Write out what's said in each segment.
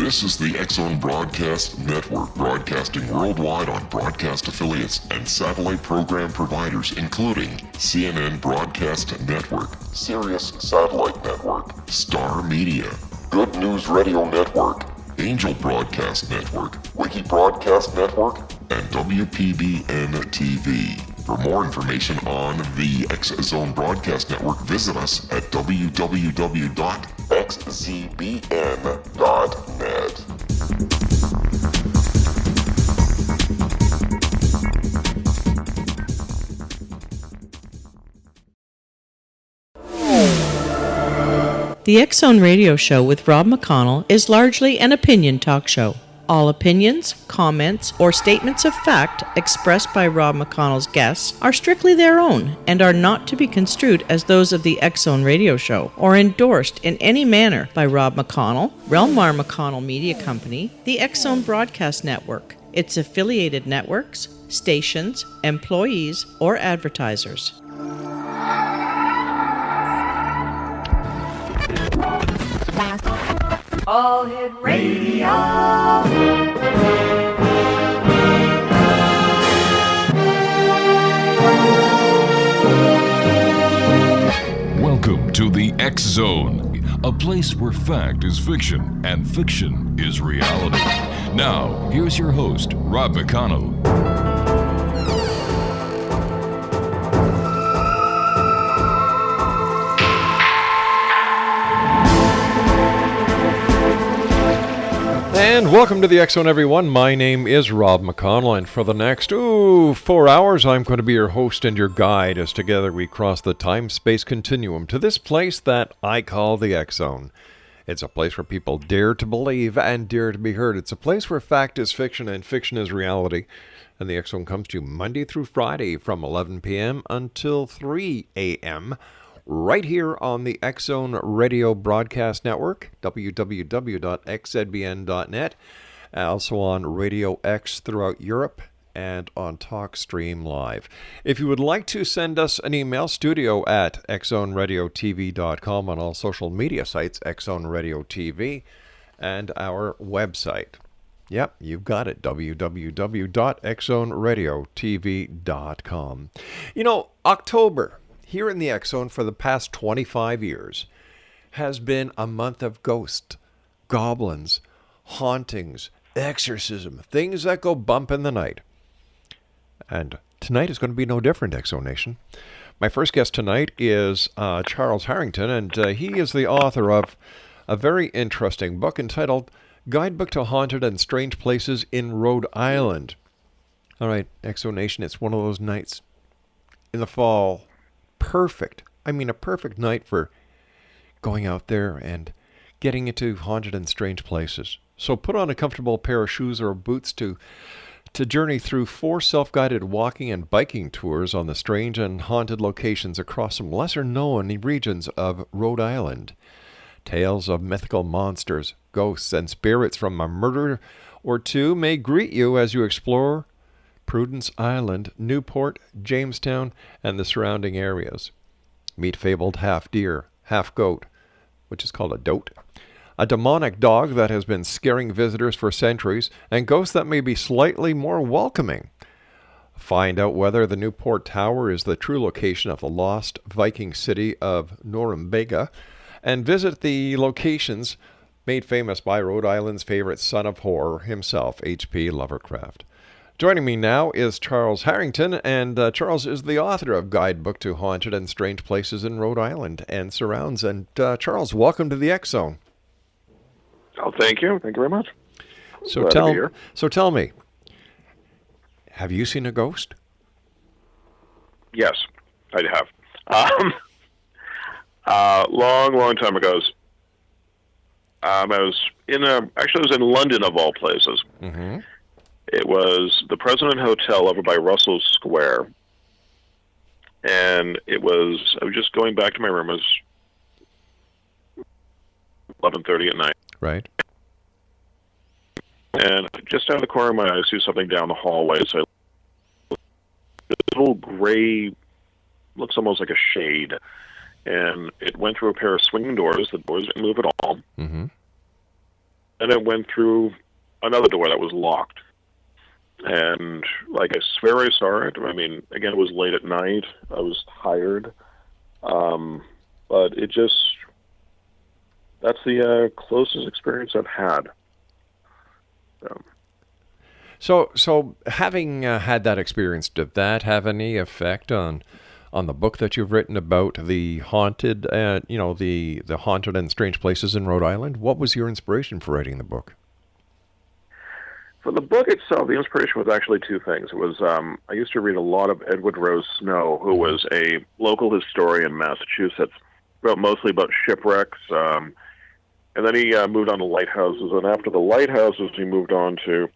This is the X-Zone Broadcast Network, broadcasting worldwide on broadcast affiliates and satellite program providers, including CNN Broadcast Network, Sirius Satellite Network, Star Media, Good News Radio Network, Angel Broadcast Network, Wiki Broadcast Network, and WPBN TV. For more information on the X-Zone Broadcast Network, visit us at www.xzbn.net. The X-Zone Radio Show with Rob McConnell is largely an opinion talk show. All opinions, comments, or statements of fact expressed by Rob McConnell's guests are strictly their own and are not to be construed as those of the X-Zone Radio Show or endorsed in any manner by Rob McConnell, Relmar McConnell Media Company, the X-Zone Broadcast Network, its affiliated networks, stations, employees, or advertisers. All Hit Radio. Welcome to the X-Zone, a place where fact is fiction and fiction is reality. Now, here's your host, Rob McConnell. And welcome to the X-Zone, everyone. My name is Rob McConnell, and for the next 4 hours, I'm going to be your host and your guide as together we cross the time-space continuum to this place that I call the X-Zone. It's a place where people dare to believe and dare to be heard. It's a place where fact is fiction and fiction is reality. And the X-Zone comes to you Monday through Friday from 11 p.m. until 3 a.m., right here on the X-Zone Radio Broadcast Network, www.xzbn.net, also on Radio X throughout Europe, and on TalkStream Live. If you would like to send us an email, studio at xzoneradiotv.com, on all social media sites, X-Zone Radio TV, and our website. Yep, you've got it, www.xzoneradiotv.com. You know, October here in the X-Zone for the past 25 years has been a month of ghosts, goblins, hauntings, exorcism, things that go bump in the night. And tonight is going to be no different, X-Zone Nation. My first guest tonight is Charles Harrington, and he is the author of a very interesting book entitled Guidebook to Haunted and Strange Places in Rhode Island. All right, X-Zone Nation, it's one of those nights in the fall. Perfect. I mean, a perfect night for going out there and getting into haunted and strange places. So put on a comfortable pair of shoes or boots to journey through 4 self-guided walking and biking tours on the strange and haunted locations across some lesser-known regions of Rhode Island. Tales of mythical monsters, ghosts, and spirits from a murder or two may greet you as you explore Prudence Island, Newport, Jamestown, and the surrounding areas. Meet fabled half-deer, half-goat, which is called a doat, a demonic dog that has been scaring visitors for centuries, and ghosts that may be slightly more welcoming. Find out whether the Newport Tower is the true location of the lost Viking city of Norumbega, and visit the locations made famous by Rhode Island's favorite son of horror himself, H.P. Lovecraft. Joining me now is Charles Harrington, and Charles is the author of Guidebook to Haunted and Strange Places in Rhode Island and Surrounds. And Charles, welcome to the X-Zone. Oh, thank you. Thank you very much. So tell me, have you seen a ghost? Yes, I have. Long time ago. I was in London of all places. Mm-hmm. It was the President Hotel over by Russell Square. And I was just going back to my room. It was 11:30 at night. Right. And just out of the corner of my eye, I see something down the hallway. So this little gray, looks almost like a shade. And it went through a pair of swinging doors. The doors didn't move at all. Mm-hmm. and it went through another door that was locked. And, like, I swear I saw it. I mean, again, it was late at night. I was tired. But it just, that's the closest experience I've had. So having had that experience, did that have any effect on the book that you've written about the haunted, the haunted and strange places in Rhode Island? What was your inspiration for writing the book? For the book itself, the inspiration was actually two things. It was, I used to read a lot of Edward Rose Snow, who was a local historian in Massachusetts, wrote mostly about shipwrecks, and then he moved on to lighthouses, and after the lighthouses, he moved on to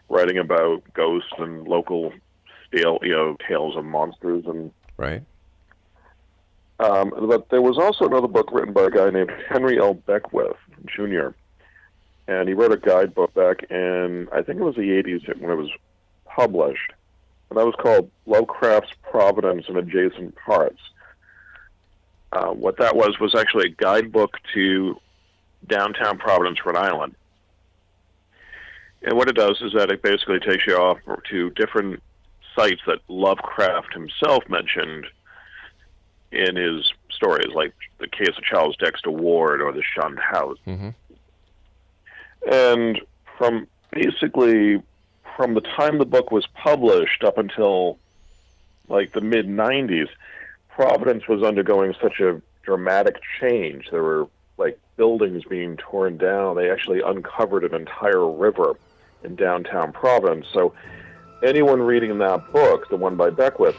writing about ghosts and local tales of monsters. And right. But there was also another book written by a guy named Henry L. Beckwith, Jr., and he wrote a guidebook back in, I think it was the 80s when it was published, and that was called Lovecraft's Providence and Adjacent Parts. What that was actually a guidebook to downtown Providence, Rhode Island. And what it does is that it basically takes you off to different sites that Lovecraft himself mentioned in his stories, like the case of Charles Dexter Ward or the Shunned House. Mm-hmm. And from the time the book was published up until like the mid-90s, Providence was undergoing such a dramatic change. There were like buildings being torn down. They actually uncovered an entire river in downtown Providence. So anyone reading that book, the one by Beckwith,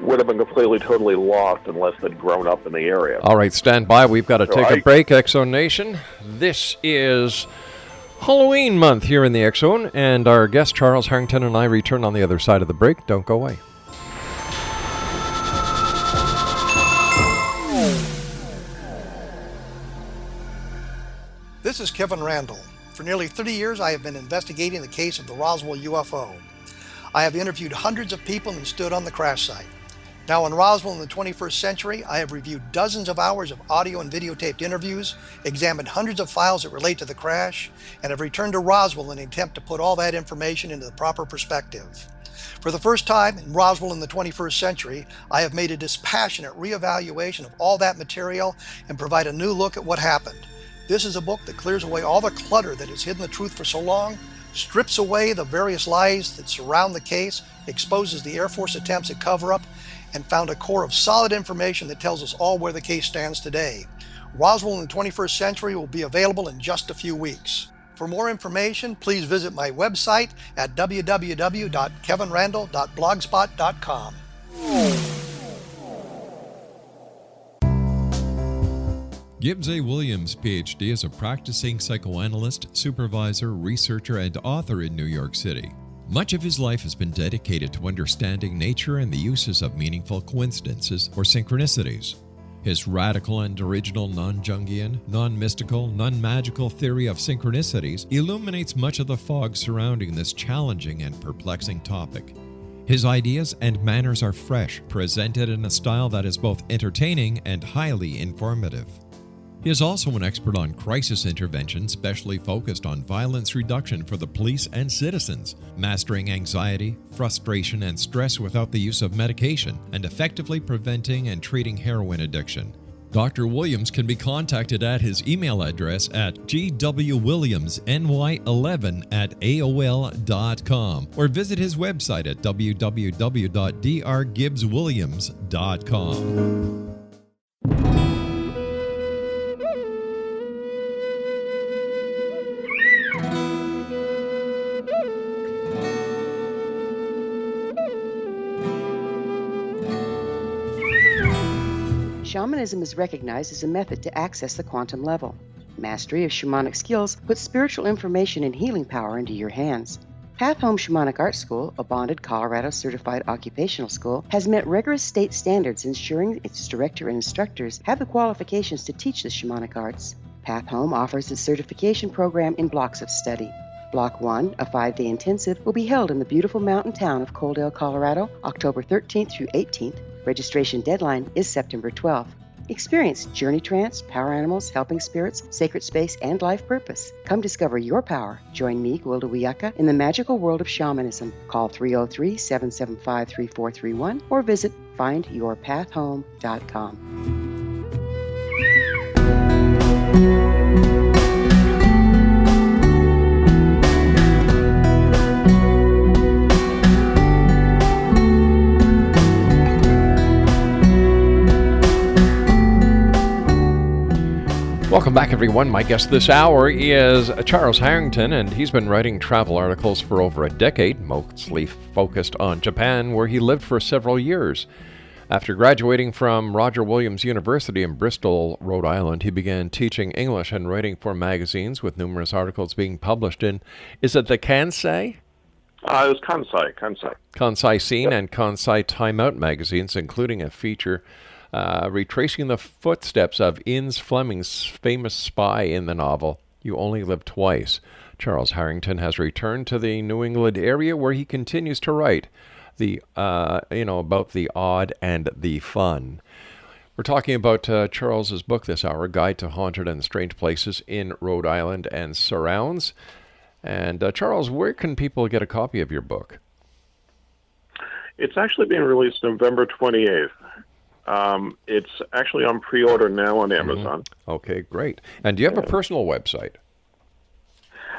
would have been completely, totally lost unless they'd grown up in the area. All right, stand by. We've got to take a break, X-Zone Nation. This is Halloween month here in the X-Zone, and our guest Charles Harrington and I return on the other side of the break. Don't go away. This is Kevin Randall. For nearly 30 years, I have been investigating the case of the Roswell UFO. I have interviewed hundreds of people and stood on the crash site. Now in Roswell in the 21st century, I have reviewed dozens of hours of audio and videotaped interviews, examined hundreds of files that relate to the crash, and have returned to Roswell in an attempt to put all that information into the proper perspective. For the first time in Roswell in the 21st century, I have made a dispassionate reevaluation of all that material and provide a new look at what happened. This is a book that clears away all the clutter that has hidden the truth for so long, strips away the various lies that surround the case, exposes the Air Force attempts at cover-up, and found a core of solid information that tells us all where the case stands today. Roswell in the 21st century will be available in just a few weeks. For more information, please visit my website at www.kevinrandall.blogspot.com. Gibbs A. Williams, Ph.D., is a practicing psychoanalyst, supervisor, researcher, and author in New York City. Much of his life has been dedicated to understanding nature and the uses of meaningful coincidences or synchronicities. His radical and original non-Jungian, non-mystical, non-magical theory of synchronicities illuminates much of the fog surrounding this challenging and perplexing topic. His ideas and manners are fresh, presented in a style that is both entertaining and highly informative. He is also an expert on crisis intervention, specially focused on violence reduction for the police and citizens, mastering anxiety, frustration, and stress without the use of medication, and effectively preventing and treating heroin addiction. Dr. Williams can be contacted at his email address at gwwilliamsny11@aol.com or visit his website at www.drgibbswilliams.com. Shamanism is recognized as a method to access the quantum level. Mastery of shamanic skills puts spiritual information and healing power into your hands. Path Home Shamanic Art School, a bonded Colorado certified occupational school, has met rigorous state standards, ensuring its director and instructors have the qualifications to teach the shamanic arts. Path Home offers its certification program in blocks of study. Block 1, a 5-day intensive, will be held in the beautiful mountain town of Coaldale, Colorado, October 13th through 18th. Registration deadline is September 12th. Experience journey trance, power animals, helping spirits, sacred space, and life purpose. Come discover your power. Join me, Gwilda Wiyaka, in the magical world of shamanism. Call 303-775-3431 or visit findyourpathhome.com. Welcome back, everyone. My guest this hour is Charles Harrington, and he's been writing travel articles for over a decade, mostly focused on Japan, where he lived for several years. After graduating from Roger Williams University in Bristol, Rhode Island, he began teaching English and writing for magazines, with numerous articles being published in, is it the Kansai? It was Kansai. Kansai Scene and Kansai Time Out magazines, including a feature retracing the footsteps of Innes Fleming's famous spy in the novel, You Only Live Twice. Charles Harrington has returned to the New England area, where he continues to write about the odd and the fun. We're talking about Charles's book this hour, Guide to Haunted and Strange Places in Rhode Island and Surrounds. And Charles, where can people get a copy of your book? It's actually being released November 28th. It's actually on pre-order now on Amazon. Okay, great. And do you have a personal website?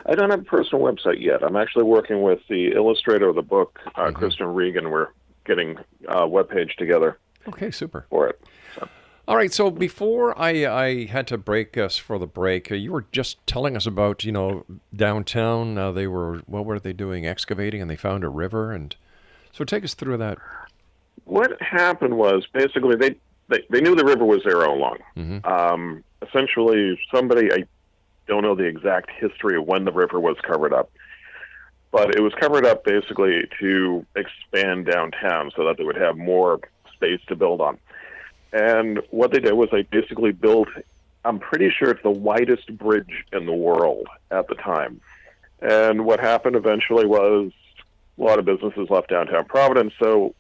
I don't have a personal website yet. I'm actually working with the illustrator of the book, Kristen Regan. We're getting a webpage together. Okay, super. For it. So. All right, so before I had to break us for the break, you were just telling us about, downtown. What were they doing? Excavating, and they found a river. And so take us through that. What happened was, basically, they knew the river was there all along. Essentially, somebody, I don't know the exact history of when the river was covered up, but it was covered up basically to expand downtown so that they would have more space to build on. And what they did was they basically built, I'm pretty sure it's the widest bridge in the world at the time. And what happened eventually was a lot of businesses left downtown Providence, so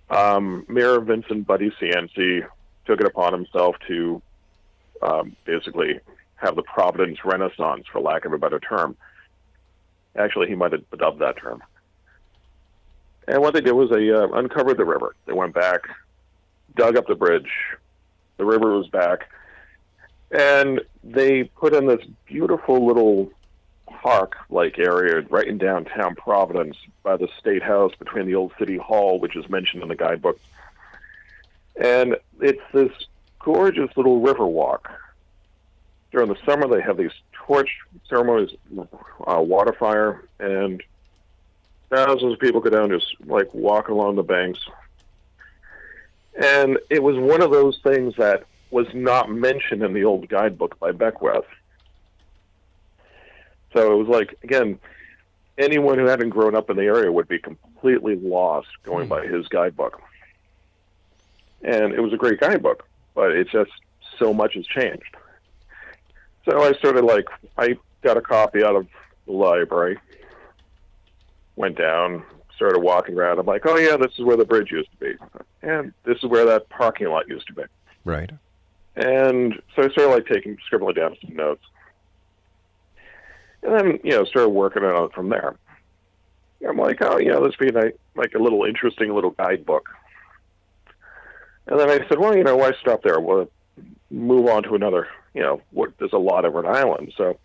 Mayor Vincent Buddy Cianci took it upon himself to basically have the Providence Renaissance, for lack of a better term. Actually, he might have dubbed that term. And what they did was they uncovered the river. They went back, dug up the bridge. The river was back. And they put in this beautiful little park-like area right in downtown Providence by the State House, between the old City Hall, which is mentioned in the guidebook. And it's this gorgeous little river walk. During the summer, they have these torch ceremonies, water fire, and thousands of people go down, just like walk along the banks. And it was one of those things that was not mentioned in the old guidebook by Beckwith. So it was like, again, anyone who hadn't grown up in the area would be completely lost going by his guidebook. And it was a great guidebook, but it's just so much has changed. So I I got a copy out of the library, went down, started walking around. I'm like, oh yeah, this is where the bridge used to be. And this is where that parking lot used to be. Right. And so I started scribbling down some notes. And then, started working on it from there. I'm like, oh, this would be like a little interesting little guidebook. And then I said, well, why stop there? We'll move on to another, there's a lot of Rhode Island. So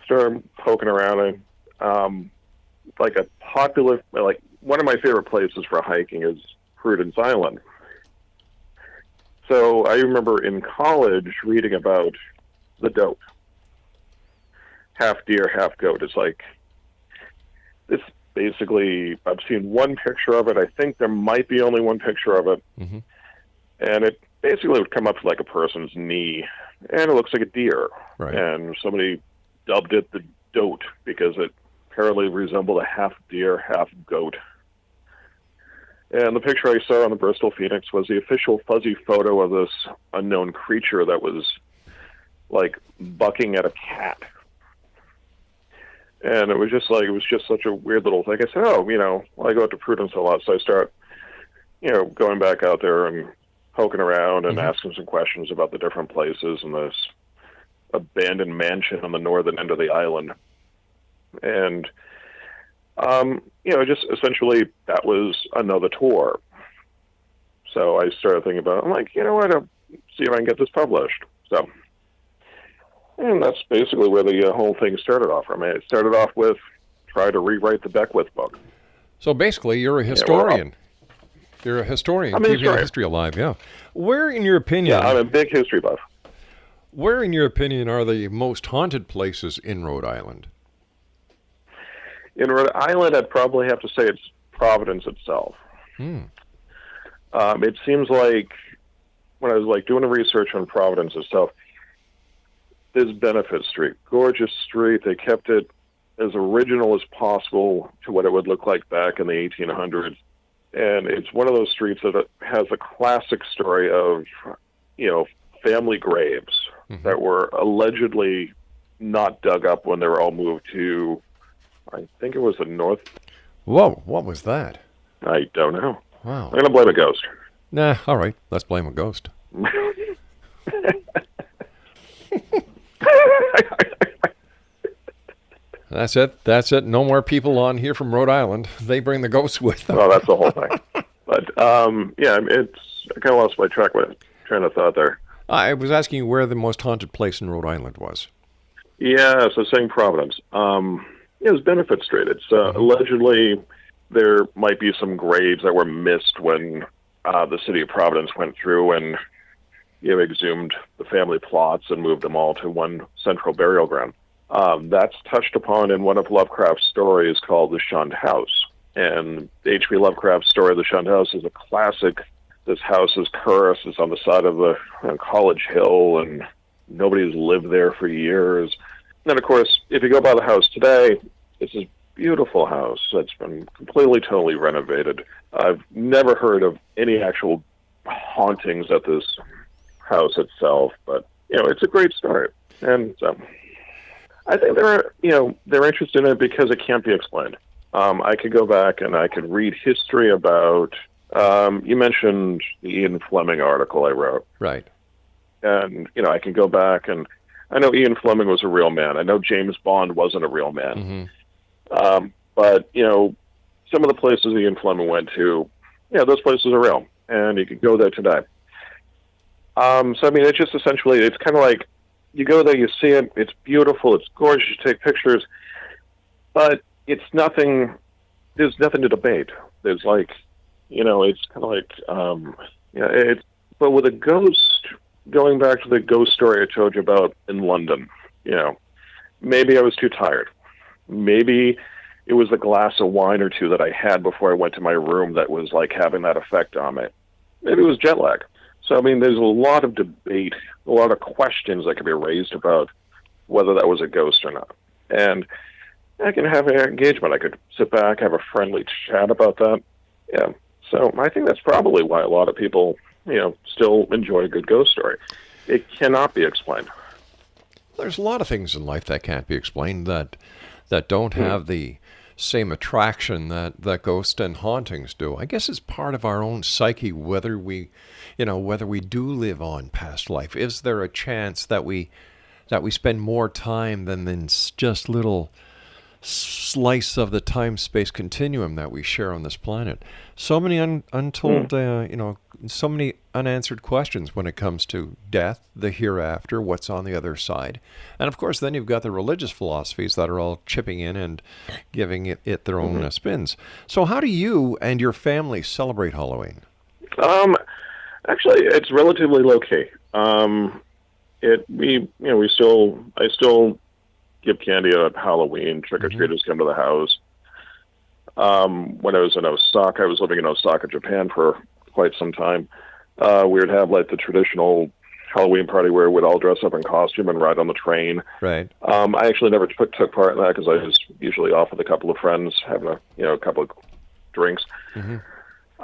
started poking around, and a popular, one of my favorite places for hiking is Prudence Island. So I remember in college reading about the doat. Half deer, half goat. It's like this. Basically, I've seen one picture of it. I think there might be only one picture of it, and it basically would come up to like a person's knee, and it looks like a deer. Right. And somebody dubbed it the doat because it apparently resembled a half deer, half goat. And the picture I saw on the Bristol Phoenix was the official fuzzy photo of this unknown creature that was like bucking at a cat. And it was just such a weird little thing. I said, I go out to Prudence a lot, so I start, going back out there and poking around and asking some questions about the different places and this abandoned mansion on the northern end of the island. And, just essentially that was another tour. So I started thinking about it. I'm like, I'll see if I can get this published. So, and that's basically where the whole thing started off. I mean, it started off with try to rewrite the Beckwith book. So basically, you're a historian. You're a historian, keeping the history alive, yeah. Where, in your opinion... Yeah, I'm a big history buff. Where, in your opinion, are the most haunted places in Rhode Island? In Rhode Island, I'd probably have to say it's Providence itself. It seems like, when I was doing the research on Providence itself, this Benefit Street, gorgeous street, they kept it as original as possible to what it would look like back in the 1800s. And it's one of those streets that has a classic story of, family graves that were allegedly not dug up when they were all moved to, I think it was the north. Whoa, what was that? I don't know. Wow. I'm going to blame a ghost. Nah, all right, let's blame a ghost. That's it. No more people on here from Rhode Island. They bring the ghosts with them. Well, that's the whole thing. But, I kind of lost my train of thought there. I was asking you where the most haunted place in Rhode Island was. Yeah, so saying Providence. It was Benefit Street. It's allegedly there might be some graves that were missed when the city of Providence went through and exhumed the family plots and moved them all to one central burial ground. That's touched upon in one of Lovecraft's stories called The Shunned House. And H.P. Lovecraft's story of The Shunned House is a classic. This house is cursed. It's on the side of the College Hill, and nobody's lived there for years. And then, of course, if you go by the house today, it's this beautiful house that's been completely, totally renovated. I've never heard of any actual hauntings at this house itself, but, it's a great story. And I think they're interested in it because it can't be explained. I could go back and I could read history about, you mentioned the Ian Fleming article I wrote. Right. And, I can go back and I know Ian Fleming was a real man. I know James Bond wasn't a real man. But, some of the places Ian Fleming went to, those places are real. And you can go there today. It's just essentially, it's kind of like, you go there, you see it, it's beautiful, it's gorgeous, you take pictures, but it's nothing, there's nothing to debate. There's it's kind of like, but with a ghost, going back to the ghost story I told you about in London, maybe I was too tired. Maybe it was a glass of wine or two that I had before I went to my room that was having that effect on me. Maybe it was jet lag. So, there's a lot of debate, a lot of questions that can be raised about whether that was a ghost or not. And I can have an engagement. I could sit back, have a friendly chat about that. Yeah. So I think that's probably why a lot of people, still enjoy a good ghost story. It cannot be explained. There's a lot of things in life that can't be explained that don't have the same attraction that ghosts and hauntings do. I guess it's part of our own psyche, whether we do live on past life. Is there a chance that we spend more time than just little slice of the time-space continuum that we share on this planet? So many untold, so many unanswered questions when it comes to death, the hereafter, what's on the other side. And of course, then you've got the religious philosophies that are all chipping in and giving it their own spins. So how do you and your family celebrate Halloween? Actually, it's relatively low-key. I still give candy at Halloween. Trick-or-treaters come to the house. When I was in Osaka, I was living in Osaka, Japan for quite some time. We would have the traditional Halloween party where we'd all dress up in costume and ride on the train. Right. I actually never took part in that because I was usually off with a couple of friends having a couple of drinks.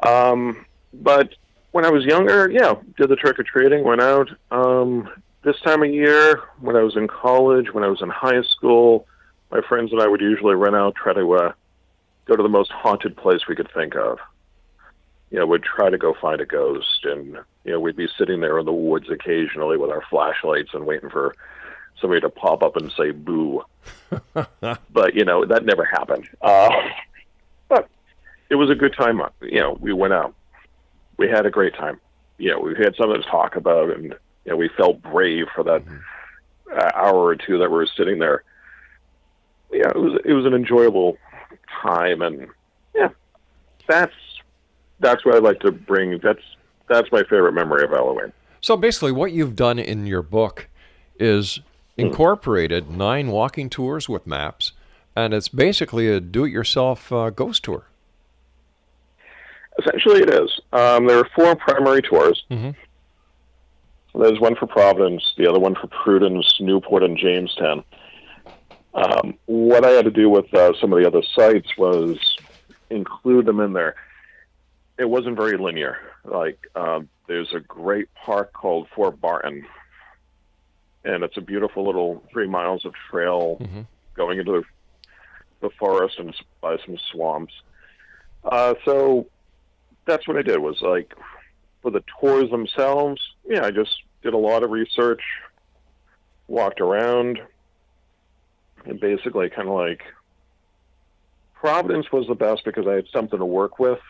But when I was younger, did the trick-or-treating, went out. This time of year, when I was in college, when I was in high school, my friends and I would usually run out, try to go to the most haunted place we could think of. would try to go find a ghost, and we'd be sitting there in the woods occasionally with our flashlights and waiting for somebody to pop up and say boo. But that never happened. But it was a good time. We went out. We had a great time. We had something to talk about, and we felt brave for that hour or two that we were sitting there. Yeah, it was an enjoyable time, and that's what I'd like to bring. That's my favorite memory of Halloween. So basically, what you've done in your book is incorporated 9 walking tours with maps, and it's basically a do-it-yourself ghost tour. Essentially, it is. There are 4 primary tours. Mm-hmm. There's one for Providence, the other one for Prudence, Newport, and Jamestown. What I had to do with some of the other sites was include them in there. It wasn't very linear. There's a great park called Fort Barton, and it's a beautiful little 3 miles of trail going into the forest and by some swamps. So that's what I did, was for the tours themselves, I just did a lot of research, walked around, and basically kind of Providence was the best because I had something to work with,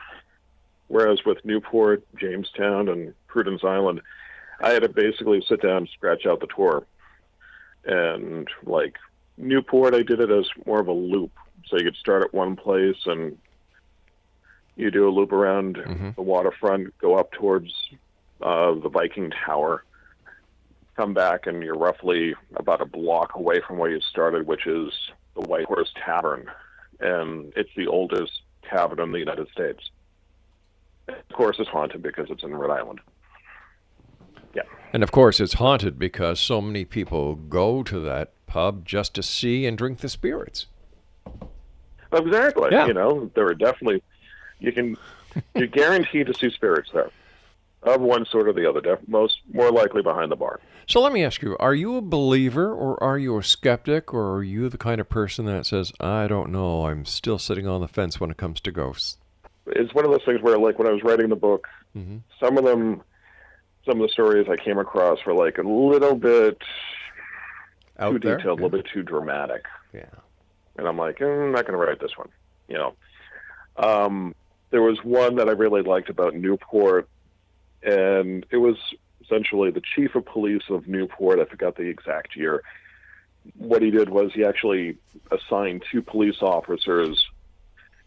whereas with Newport, Jamestown, and Prudence Island, I had to basically sit down and scratch out the tour. And Newport, I did it as more of a loop. So you could start at one place and you do a loop around the waterfront, go up towards the Viking Tower, come back, and you're roughly about a block away from where you started, which is the White Horse Tavern. And it's the oldest tavern in the United States. Of course, it's haunted because it's in Rhode Island. Yeah. And of course, it's haunted because so many people go to that pub just to see and drink the spirits. Exactly. Yeah. There are definitely, you're guaranteed to see spirits there, of one sort or the other. More likely behind the bar. So let me ask you: are you a believer, or are you a skeptic, or are you the kind of person that says, "I don't know, I'm still sitting on the fence when it comes to ghosts"? It's one of those things where, when I was writing the book, some of the stories I came across were a little bit too detailed, a little bit too dramatic. Yeah. And I'm like, I'm not going to write this one. There was one that I really liked about Newport, and it was essentially the chief of police of Newport. I forgot the exact year. What he did was he actually assigned 2 police officers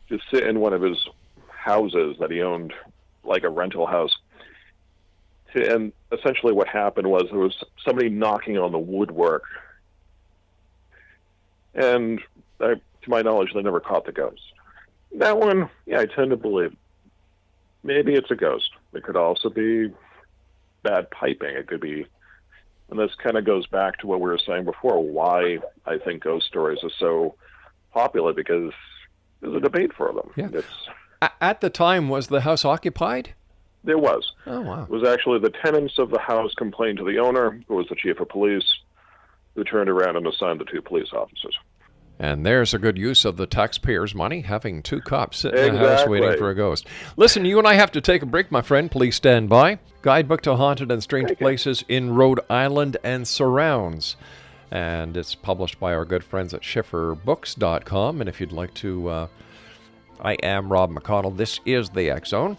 to sit in one of his houses that he owned, like a rental house. And essentially what happened was there was somebody knocking on the woodwork. And to my knowledge, they never caught the ghost. That one, I tend to believe. Maybe it's a ghost. It could also be bad piping. It could be, and this kind of goes back to what we were saying before, why I think ghost stories are so popular, because there's a debate for them. Yeah. At the time, was the house occupied? There was. Oh, wow. It was actually the tenants of the house complained to the owner, who was the chief of police, who turned around and assigned the 2 police officers. And there's a good use of the taxpayers' money, having 2 cops sitting in the house waiting for a ghost. Listen, you and I have to take a break, my friend. Please stand by. Guidebook to Haunted and Strange Places in Rhode Island and surrounds. And it's published by our good friends at schifferbooks.com. And if you'd like to, I am Rob McConnell. This is the X Zone.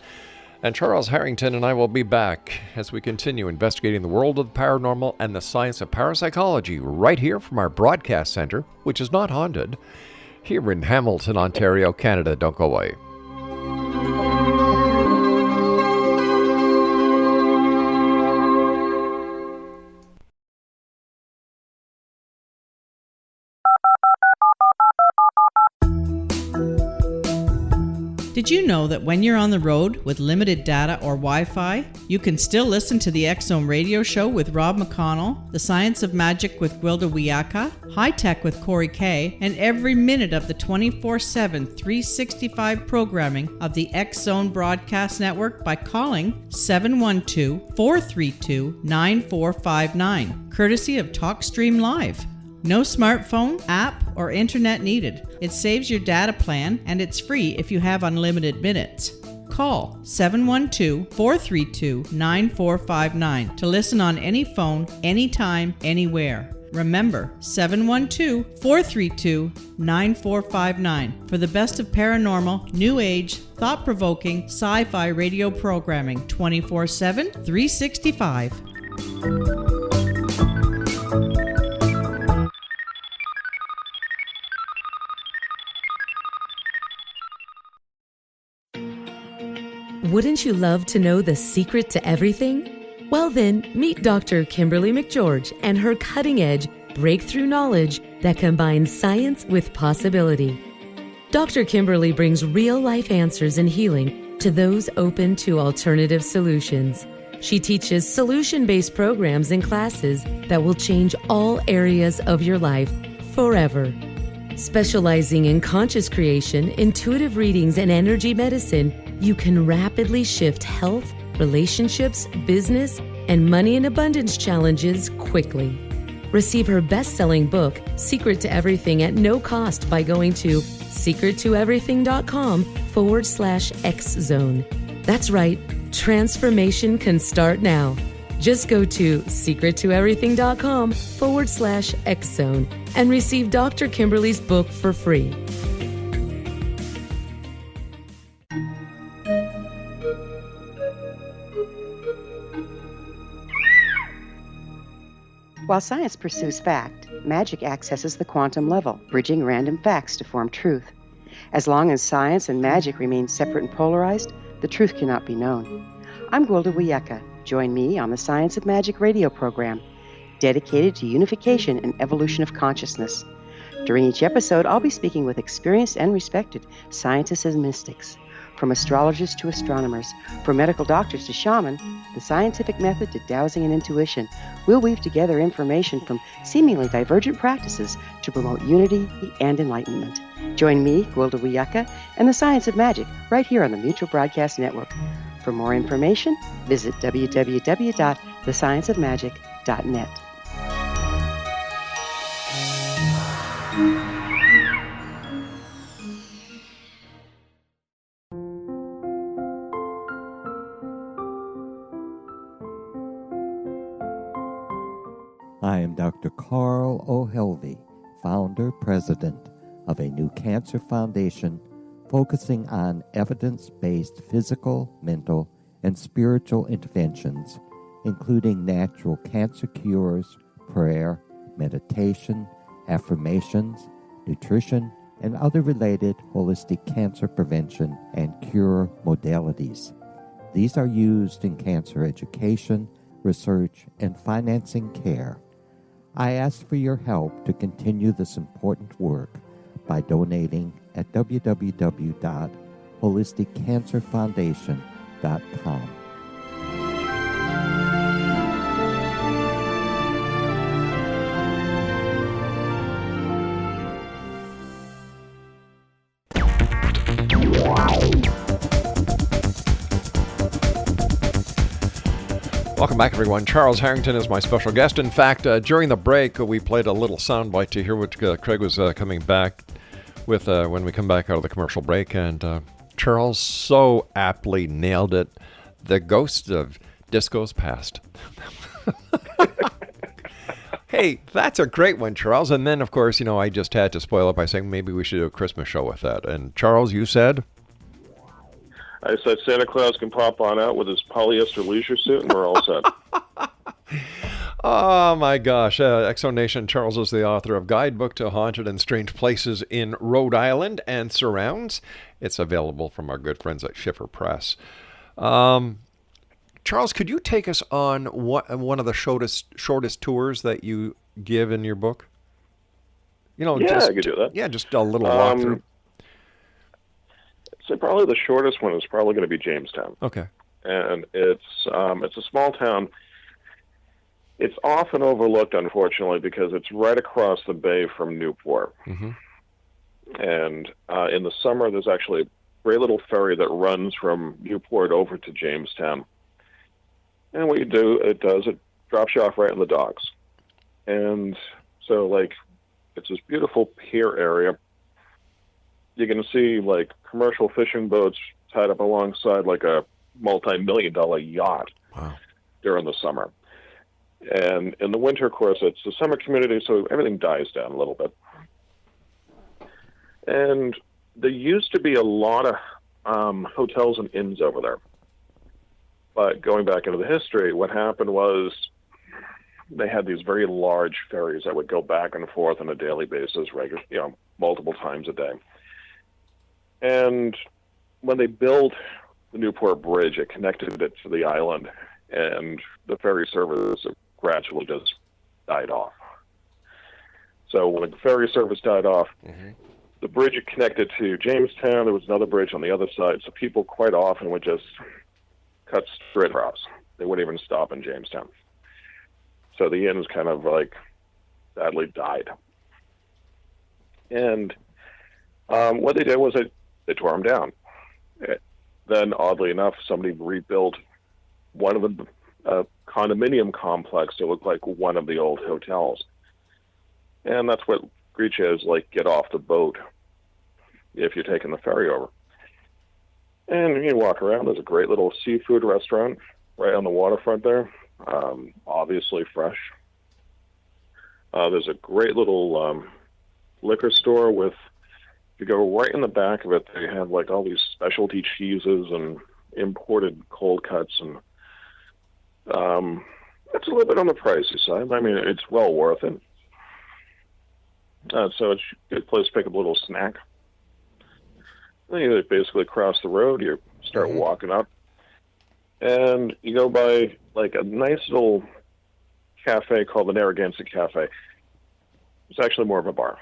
And Charles Harrington and I will be back as we continue investigating the world of the paranormal and the science of parapsychology right here from our broadcast center, which is not haunted, here in Hamilton, Ontario, Canada. Don't go away. Did you know that when you're on the road with limited data or Wi-Fi, you can still listen to the X-Zone radio show with Rob McConnell, The Science of Magic with Gwilda Wiyaka, High Tech with Corey Kay, and every minute of the 24/7, 365 programming of the X-Zone Broadcast Network by calling 712-432-9459, courtesy of TalkStream Live. No smartphone, app, or internet needed. It saves your data plan, and it's free if you have unlimited minutes. Call 712-432-9459 to listen on any phone, anytime, anywhere. Remember, 712-432-9459 for the best of paranormal, new age, thought-provoking, sci-fi radio programming 24/7, 365. Wouldn't you love to know the secret to everything? Well then, meet Dr. Kimberly McGeorge and her cutting-edge, breakthrough knowledge that combines science with possibility. Dr. Kimberly brings real-life answers and healing to those open to alternative solutions. She teaches solution-based programs and classes that will change all areas of your life forever. Specializing in conscious creation, intuitive readings, and energy medicine, you can rapidly shift health, relationships, business, and money and abundance challenges quickly. Receive her best-selling book, Secret to Everything, at no cost by going to secrettoeverything.com/X-Zone. That's right, transformation can start now. Just go to secrettoeverything.com/X-Zone and receive Dr. Kimberly's book for free. While science pursues fact, magic accesses the quantum level, bridging random facts to form truth. As long as science and magic remain separate and polarized, the truth cannot be known. I'm Gwilda Wiyaka. Join me on the Science of Magic radio program, dedicated to unification and evolution of consciousness. During each episode, I'll be speaking with experienced and respected scientists and mystics. From astrologers to astronomers, from medical doctors to shaman, the scientific method to dowsing and intuition, we'll weave together information from seemingly divergent practices to promote unity and enlightenment. Join me, Gwilda Wiyaka, and the Science of Magic right here on the Mutual Broadcast Network. For more information, visit www.thescienceofmagic.net. I am Dr. Carl O'Helvey, founder, president of a new cancer foundation focusing on evidence-based physical, mental, and spiritual interventions, including natural cancer cures, prayer, meditation, affirmations, nutrition, and other related holistic cancer prevention and cure modalities. These are used in cancer education, research, and financing care. I ask for your help to continue this important work by donating at www.holisticcancerfoundation.com. Welcome back, everyone. Charles Harrington is my special guest. In fact, during the break, we played a little soundbite to hear what Craig was coming back with when we come back out of the commercial break. And Charles so aptly nailed it. The ghosts of disco's past. Hey, that's a great one, Charles. And then, of course, I just had to spoil it by saying maybe we should do a Christmas show with that. And Charles, you said? I said Santa Claus can pop on out with his polyester leisure suit, and we're all set. Oh, my gosh. Exo Nation, Charles is the author of Guidebook to Haunted and Strange Places in Rhode Island and Surrounds. It's available from our good friends at Schiffer Press. Charles, could you take us on one of the shortest tours that you give in your book? I could do that. Yeah, just a little walkthrough. So probably the shortest one is probably going to be Jamestown. Okay. And it's a small town. It's often overlooked, unfortunately, because it's right across the bay from Newport. Mm-hmm. And in the summer, there's actually a great little ferry that runs from Newport over to Jamestown. And what it drops you off right in the docks. And so, it's this beautiful pier area. You can see, commercial fishing boats tied up alongside like a multi-million-dollar yacht during the summer. And in the winter, of course, it's the summer community, so everything dies down a little bit. And there used to be a lot of hotels and inns over there. But going back into the history, what happened was they had these very large ferries that would go back and forth on a daily basis, multiple times a day. And when they built the Newport Bridge, it connected it to the island, and the ferry service gradually just died off. So when the ferry service died off, the bridge connected to Jamestown. There was another bridge on the other side, so people quite often would just cut straight across. They wouldn't even stop in Jamestown. So the inns kind of like sadly died. And what they did was they tore them down. Then, oddly enough, somebody rebuilt one of the condominium complex to look like one of the old hotels. And that's what Greece is like, get off the boat if you're taking the ferry over. And you walk around, there's a great little seafood restaurant right on the waterfront there, obviously fresh. There's a great little liquor store with, if you go right in the back of it, they have like all these specialty cheeses and imported cold cuts, and it's a little bit on the pricey side. I mean, it's well worth it. So it's a good place to pick up a little snack. Then you basically cross the road, you start walking up, and you go by like a nice little cafe called the Narragansett Cafe. It's actually more of a bar.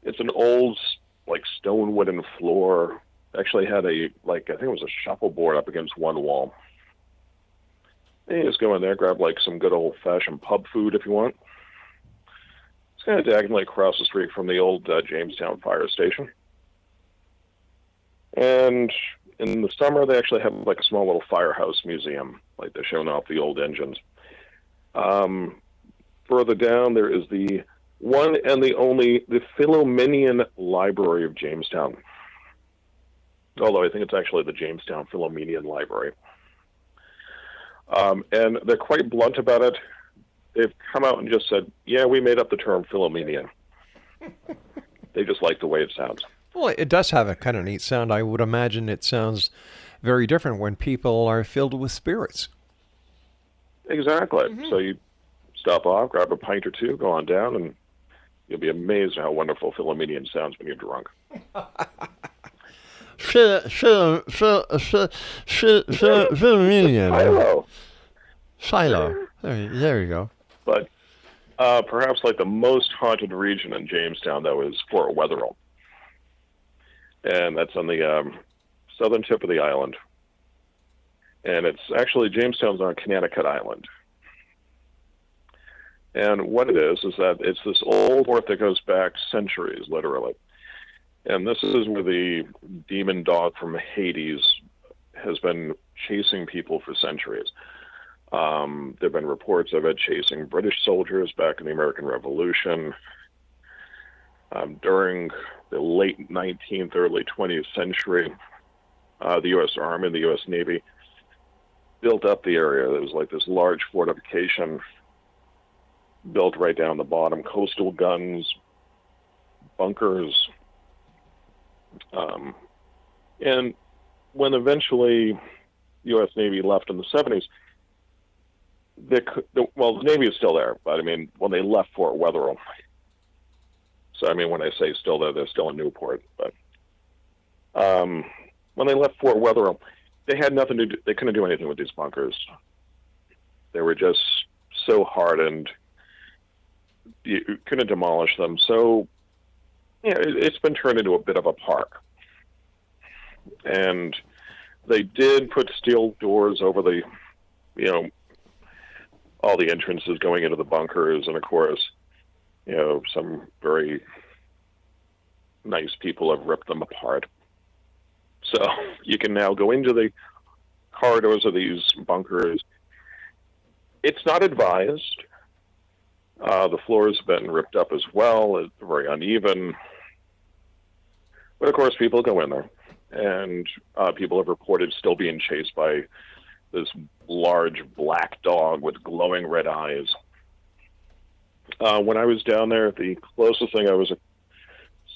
It's an old like stone wooden floor. Actually had I think it was a shuffleboard up against one wall. And you just go in there, grab like some good old fashioned pub food if you want. It's kind of diagonally across the street from the old Jamestown fire station. And in the summer, they actually have like a small little firehouse museum, like they're showing off the old engines. Further down, there is the one and the only, the Philomenian Library of Jamestown. Although I think it's actually the Jamestown Philomenian Library. And they're quite blunt about it. They've come out and just said, yeah, we made up the term Philomenian. They just like the way it sounds. Well, it does have a kind of neat sound. I would imagine it sounds very different when people are filled with spirits. Exactly. So you stop off, grab a pint or two, go on down, and you'll be amazed at how wonderful Philomenian sounds when you're drunk. Philomenian. Shiloh. There you go. But perhaps like the most haunted region in Jamestown, though, is Fort Wetherill. And that's on the southern tip of the island. And it's actually, Jamestown's on Connecticut Island. And what it is that it's this old fort that goes back centuries, literally. And this is where the demon dog from Hades has been chasing people for centuries. There have been reports of it chasing British soldiers back in the American Revolution. During the late 19th, early 20th century, the U.S. Army and the U.S. Navy built up the area. There was like this large fortification built right down the bottom, coastal guns, bunkers. And when eventually U.S. Navy left in the 70s, the Navy is still there, but I mean, when they left Fort Wetherill, so I mean, when I say still there, they're still in Newport, but when they left Fort Wetherill, they had nothing to do, they couldn't do anything with these bunkers. They were just so hardened, you couldn't demolish them, so yeah, it's been turned into a bit of a park. And they did put steel doors over the, all the entrances going into the bunkers, and of course, some very nice people have ripped them apart. So you can now go into the corridors of these bunkers. It's not advised. The floors have been ripped up as well. It's very uneven. But of course, people go in there, and people have reported still being chased by this large black dog with glowing red eyes. When I was down there, the closest thing I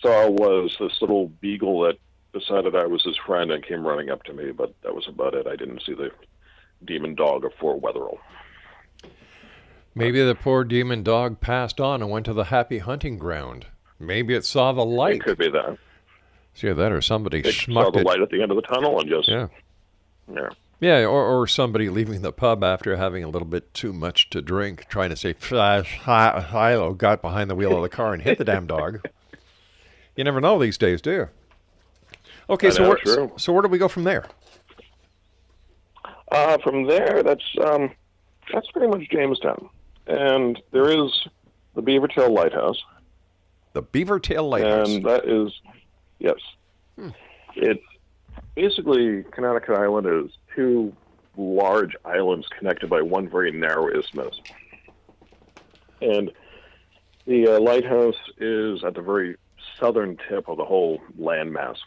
saw was this little beagle that decided I was his friend and came running up to me, but that was about it. I didn't see the demon dog of Fort Wetherill. Maybe the poor demon dog passed on and went to the happy hunting ground. Maybe it saw the light. It could be that. See that, or somebody It saw the light at the end of the tunnel and just... Yeah, or somebody leaving the pub after having a little bit too much to drink, trying to say, Hilo, got behind the wheel of the car and hit the damn dog. You never know these days, do you? Okay, so where do we go from there? From there, that's pretty much Jamestown. And there is the Beavertail Lighthouse. The Beavertail Lighthouse. And that is, yes. It's basically, Connecticut Island is two large islands connected by one very narrow isthmus. And the lighthouse is at the very southern tip of the whole landmass.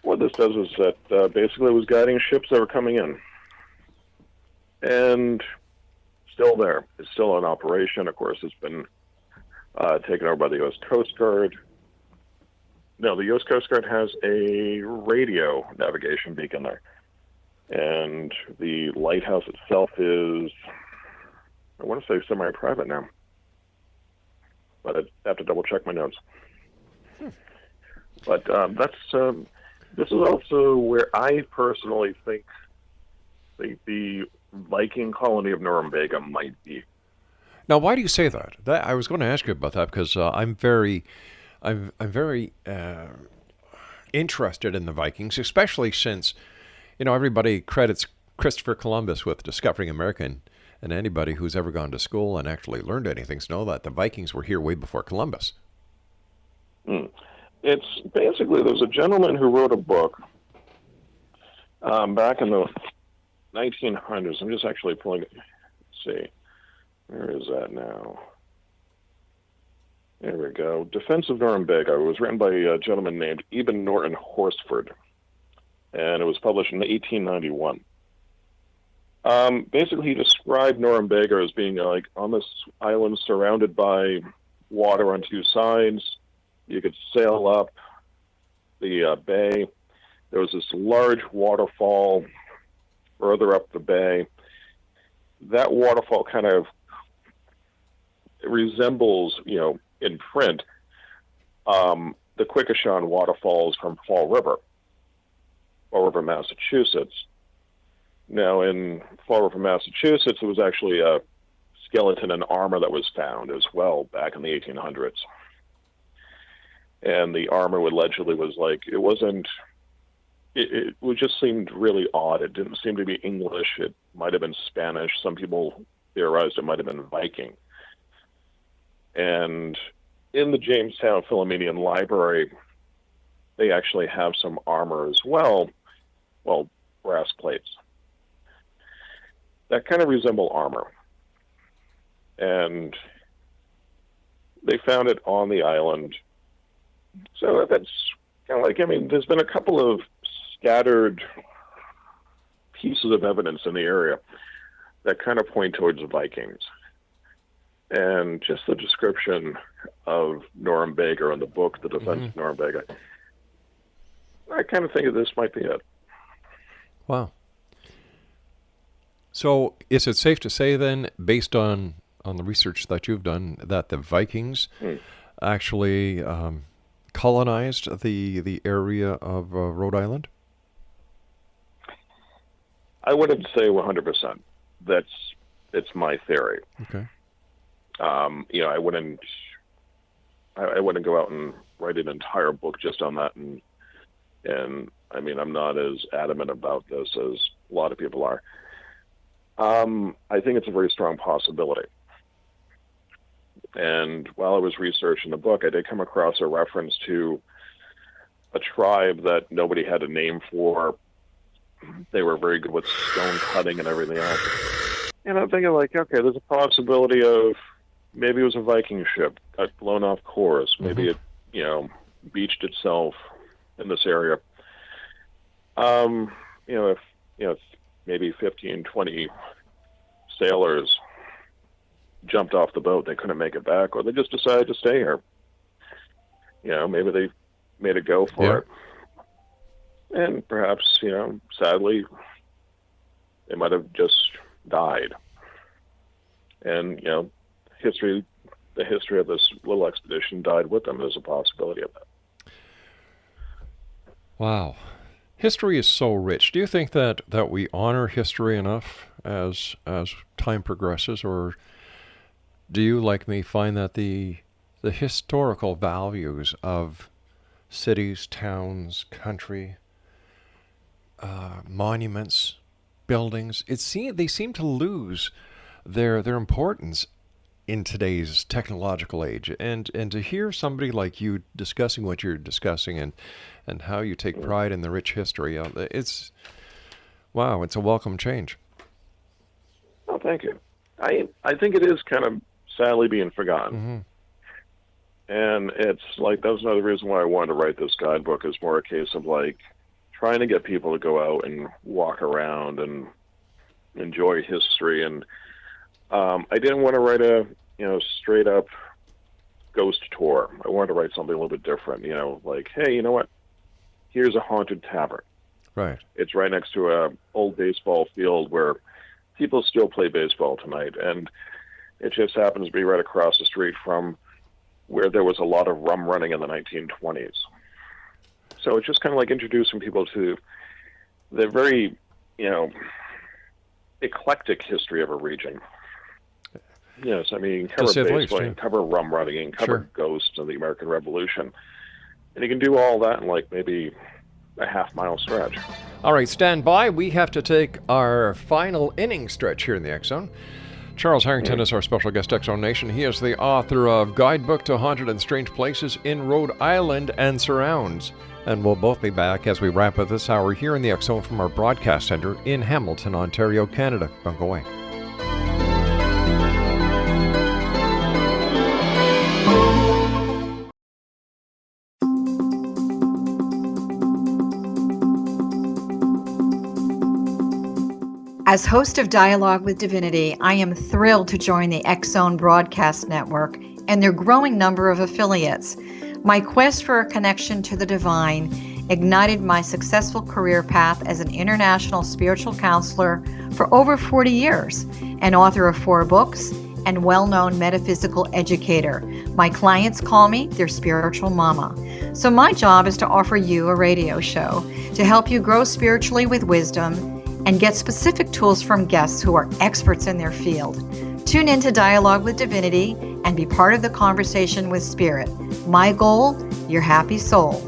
What this does is that basically it was guiding ships that were coming in. And still there. It's still in operation. Of course, it's been taken over by the U.S. Coast Guard. No, the U.S. Coast Guard has a radio navigation beacon there. And the lighthouse itself is, I want to say, semi-private now. But I have to double-check my notes. But this is also where I personally think the Viking colony of Norumbega might be. Now, why do you say that? I was going to ask you about that because I'm very interested in the Vikings, especially since, everybody credits Christopher Columbus with discovering America, and anybody who's ever gone to school and actually learned anything knows that the Vikings were here way before Columbus. It's basically, there's a gentleman who wrote a book back in the 1900s. I'm just actually pulling it. Let's see. Where is that now? There we go. Defense of Norumbega. It was written by a gentleman named Eben Norton Horsford, and it was published in 1891. Basically, he described Norumbega as being like on this island surrounded by water on two sides. You could sail up the bay. There was this large waterfall further up the bay. That waterfall kind of resembles, in print, the Quikashon waterfalls from Fall River, Massachusetts. Now, in Fall River, Massachusetts, it was actually a skeleton and armor that was found as well back in the 1800s. And the armor allegedly was it just seemed really odd. It didn't seem to be English. It might have been Spanish. Some people theorized it might have been Viking. And in the Jamestown Philomenian Library, they actually have some armor as well, brass plates, that kind of resemble armor. And they found it on the island. So that's kind of like, there's been a couple of scattered pieces of evidence in the area that kind of point towards the Vikings. And just the description of Norumbega in the book, The Defense of Norumbega, I kind of think that this might be it. Wow. So is it safe to say then, based on the research that you've done, that the Vikings actually colonized the area of Rhode Island? I wouldn't say 100%. It's my theory. Okay. I wouldn't go out and write an entire book just on that, and I'm not as adamant about this as a lot of people are. I think it's a very strong possibility. And while I was researching the book, I did come across a reference to a tribe that nobody had a name for. They were very good with stone cutting and everything else. And I'm thinking, okay, there's a possibility of maybe it was a Viking ship, got blown off course. Maybe it, beached itself in this area. If maybe 15, 20 sailors jumped off the boat, they couldn't make it back, or they just decided to stay here. Maybe they made a go for it. And perhaps, sadly, they might have just died. And, the history of this little expedition died with them. There's a possibility of that. Wow. History is so rich. Do you think that we honor history enough as time progresses, or do you, like me, find that the historical values of cities, towns, country, monuments, buildings, they seem to lose their importance in today's technological age? And to hear somebody like you discussing what you're discussing and how you take pride in the rich history, it's a welcome change. Oh, thank you. I think it is kind of sadly being forgotten. And it's like, that was another reason why I wanted to write this guidebook, is more a case of like trying to get people to go out and walk around and enjoy history. And I didn't want to write a straight up ghost tour. I wanted to write something a little bit different, like, hey, you know what? Here's a haunted tavern. Right. It's right next to a old baseball field where people still play baseball tonight. And it just happens to be right across the street from where there was a lot of rum running in the 1920s. So it's just kind of like introducing people to the very, eclectic history of a region. Yes, I mean, cover baseball, cover rum running, and cover ghosts of the American Revolution. And you can do all that in like maybe a half-mile stretch. All right, stand by. We have to take our final inning stretch here in the X Zone. Charles Harrington is our special guest, X Zone Nation. He is the author of Guidebook to Haunted and Strange Places in Rhode Island and Surrounds. And we'll both be back as we wrap up this hour here in the X Zone from our broadcast center in Hamilton, Ontario, Canada. Don't go away. As host of Dialogue with Divinity, I am thrilled to join the X Zone Broadcast Network and their growing number of affiliates. My quest for a connection to the divine ignited my successful career path as an international spiritual counselor for over 40 years, an author of 4 books, and well-known metaphysical educator. My clients call me their spiritual mama. So my job is to offer you a radio show to help you grow spiritually with wisdom and get specific tools from guests who are experts in their field. Tune in to Dialogue with Divinity and be part of the conversation with Spirit. My goal, your happy soul.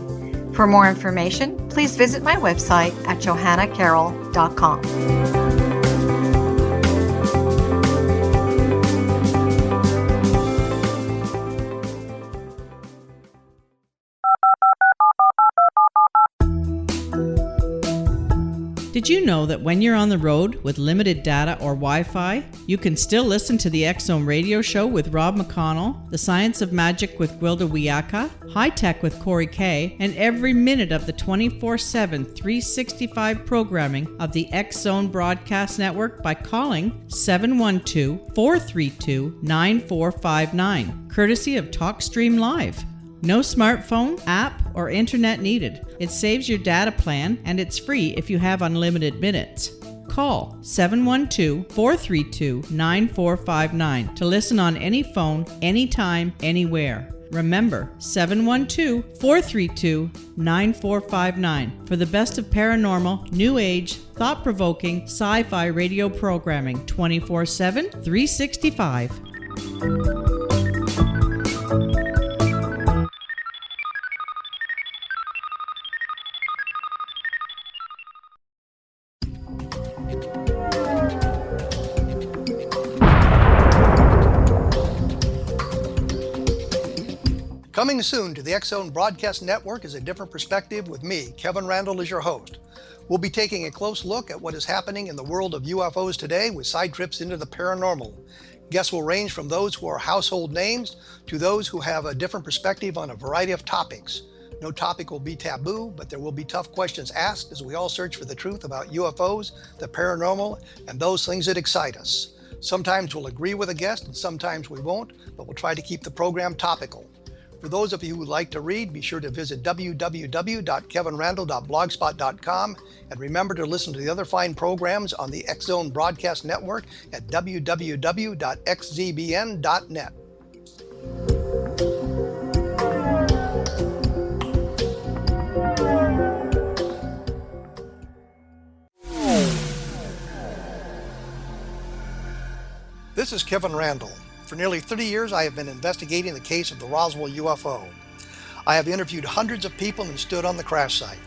For more information, please visit my website at johannacarroll.com. Did you know that when you're on the road with limited data or Wi-Fi, you can still listen to the X Zone radio show with Rob McConnell, The Science of Magic with Gwilda Wiyaka, High Tech with Corey Kay, and every minute of the 24/7, 365 programming of the X Zone Broadcast Network by calling 712-432-9459, courtesy of TalkStream Live. No smartphone, app, or internet needed. It saves your data plan, and it's free if you have unlimited minutes. Call 712-432-9459 to listen on any phone, anytime, anywhere. Remember, 712-432-9459 for the best of paranormal, new age, thought-provoking, sci-fi radio programming 24/7, 365. Coming soon to the X Zone Broadcast Network is A Different Perspective with me, Kevin Randall, as your host. We'll be taking a close look at what is happening in the world of UFOs today with side trips into the paranormal. Guests will range from those who are household names to those who have a different perspective on a variety of topics. No topic will be taboo, but there will be tough questions asked as we all search for the truth about UFOs, the paranormal, and those things that excite us. Sometimes we'll agree with a guest and sometimes we won't, but we'll try to keep the program topical. For those of you who would like to read, be sure to visit www.kevinrandall.blogspot.com and remember to listen to the other fine programs on the X Zone Broadcast Network at www.xzbn.net. This is Kevin Randall. For nearly 30 years, I have been investigating the case of the Roswell UFO. I have interviewed hundreds of people and stood on the crash site.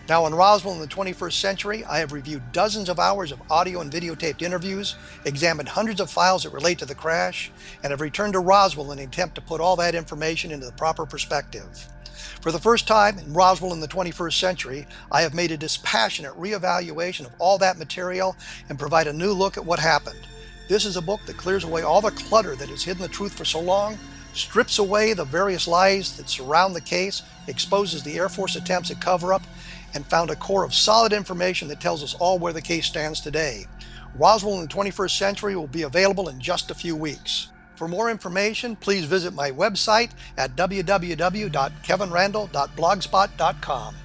Now in Roswell in the 21st century, I have reviewed dozens of hours of audio and videotaped interviews, examined hundreds of files that relate to the crash, and have returned to Roswell in an attempt to put all that information into the proper perspective. For the first time in Roswell in the 21st century, I have made a dispassionate reevaluation of all that material and provide a new look at what happened. This is a book that clears away all the clutter that has hidden the truth for so long, strips away the various lies that surround the case, exposes the Air Force attempts at cover-up, and found a core of solid information that tells us all where the case stands today. Roswell in the 21st century will be available in just a few weeks. For more information, please visit my website at www.kevinrandall.blogspot.com.